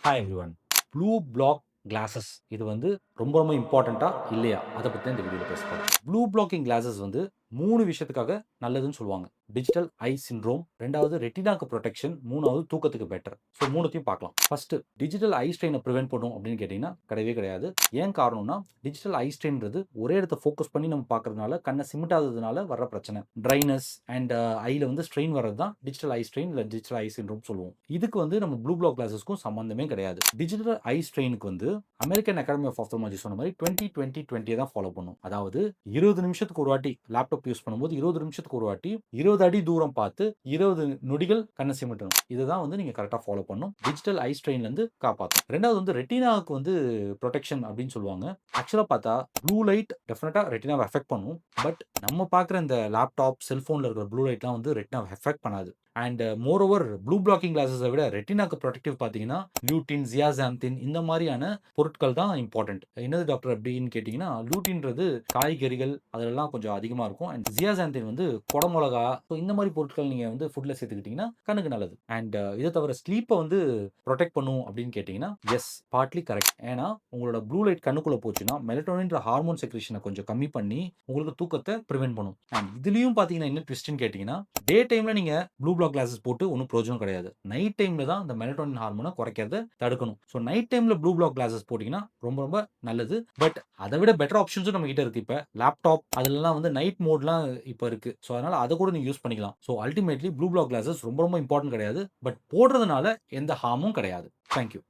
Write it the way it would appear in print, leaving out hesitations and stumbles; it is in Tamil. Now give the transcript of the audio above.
Hi everyone. Blue block glasses இது வந்து ரொம்ப ரொம்ப இம்பார்ட்டன்ட்டா இல்லையா? அத பத்தி தான் இந்த வீடியோல பேச போறோம். ப்ளூ பிளாக்கிங் கிளாஸஸ் வந்து 3 விஷயத்துக்காக நல்லதுன்னு சொல்லுவாங்க. டிஜிட்டல் ஐ சிண்ட்ரோம், 2வது ரெட்டினாக்கு புரொடெக்ஷன், 3வது தூக்கத்துக்கு பெட்டர். ஸோ 3த்தையும் பார்க்கலாம். ஃபர்ஸ்ட் டிஜிட்டல் ஐ ஸ்ட்ரெயின பிரிவென்ட் பண்ணும் அப்படின்னு கேட்டீங்கன்னா, கிடையவே கிடையாது. ஏன் காரணம்னா, டிஜிட்டல் ஐ ஸ்ட்ரெயின்றது ஒரே இடத்த ஃபோக்கஸ் பண்ணி நம்ம பார்க்கறதுனால, கண்ண சிமிட்டாததுனால வர்ற பிரச்சனை. ட்ரைனஸ் அண்ட் ஐல வந்து ஸ்ட்ரெயின் வர்றது தான் டிஜிட்டல் ஐ ஸ்ட்ரெயின் இல்ல டிஜிட்டல் ஐ சிண்ட்ரோம் சொல்லுவோம். இதுக்கு வந்து நம்ம ப்ளூ பிளாக் கிளாஸஸ்க்கும் சம்மந்தமே கிடையாது. டிஜிட்டல் ஐ ஸ்ட்ரெயினுக்கு வந்து அமெரிக்கன் அகாடமி ஆஃப் ஆப்தல்மாலஜி சொன்ன மாதிரி 20-20-20 தான் ஃபாலோ பண்ணும். அதாவது 20 நிமிஷத்துக்கு ஒரு வாட்டி லேப்டாப் யூஸ் பண்ணும்போது 20 நிமிஷத்துக்கு ஒரு வாட்டி 20 அடி தூரம் பார்த்து 20 நொடிகள் கண்ணை சிமிட்டணும். இதுதான் வந்து நீங்க கரெக்டா ஃபாலோ பண்ணணும். டிஜிட்டல் ஐ ஸ்ட்ரெயின்ல இருந்து காப்பாத்தும். ரெண்டாவது வந்து ரெட்டினாவுக்கு வந்து ப்ரொடெக்ஷன் அப்படின்னு சொல்லுவாங்க. ஆக்சுவலா பார்த்தா ப்ளூ லைட் டெஃபினட்டா ரெட்டினாவை அஃபெக்ட் பண்ணும். பட் நம்ம பார்க்குற இந்த லேப்டாப், செல்போன்ல இருக்கிற ப்ளூ லைட்லாம் வந்து ரெட்டினாவை அஃபெக்ட் பண்ணாது. And moreover blue blocking கிளாஸஸை விட ரெட்டினாக்கு ப்ரொடெக்டிவ் பார்த்தீங்கன்னா லியூட்டின், ஜியாசாந்தின் இந்த மாதிரியான பொருட்கள் தான் இம்பார்ட்டன்ட். என்னது டாக்டர் அப்படின்னு கேட்டிங்கன்னா, லூட்டின்றது காய்கறிகள் அதெல்லாம் கொஞ்சம் அதிகமாக இருக்கும். அண்ட் ஜியாசாந்தின் வந்து குடமிளகா, ஸோ இந்த மாதிரி பொருட்கள் நீங்கள் வந்து ஃபுட்டில் சேர்த்துக்கிட்டிங்கன்னா கண்ணுக்கு நல்லது. அண்ட் இதை தவிர ஸ்லீப்பை வந்து ப்ரொடெக்ட் பண்ணும் அப்படின்னு கேட்டிங்கன்னா, எஸ் பார்ட்லி கரெக்ட். ஏன்னா உங்களோட ப்ளூ லைட் கண்ணுக்குள்ளே போச்சுன்னா மெலட்டோனின்ற ஹார்மோன் செக்ரேஷனை கொஞ்சம் கம்மி பண்ணி உங்களுக்கு தூக்கத்தை ப்ரிவென்ட் பண்ணும். அண்ட் இதுலேயும் பார்த்தீங்கன்னா என்ன ட்விஸ்ட்னு கேட்டிங்கன்னா, டே டைமில் நீங்கள் ப்ளூ பிளாக் கிளாஸஸ் போட்டு ஒன்றும் பிரயோஜனம் கிடையாது. நைட் டைமில் தான் இந்த மெலட்டோனின் ஹார்மோனை குறைக்கிறத தடுக்கணும். ஸோ நைட் டைமில் ப்ளூ பிளாக் கிளாஸஸ் போட்டிங்கன்னா ரொம்ப ரொம்ப நல்லது. பட் அதை விட பெட்டர் ஆப்ஷன்ஸும் நம்ம கிட்ட இருக்கு. இப்போ லேப்டாப் அதுலலாம் வந்து நைட் மோட்லாம் இப்போ இருக்கு. ஸோ அதனால அதை கூட நீங்கள் யூஸ் பண்ணிக்கலாம். So ultimately blue block glasses ரொம்ப ரொம்ப இம்பார்ட்டன்ட் கிடையாது. பட் போடுறதுனால எந்த ஹார்மும் கிடையாது. தேங்க்யூ.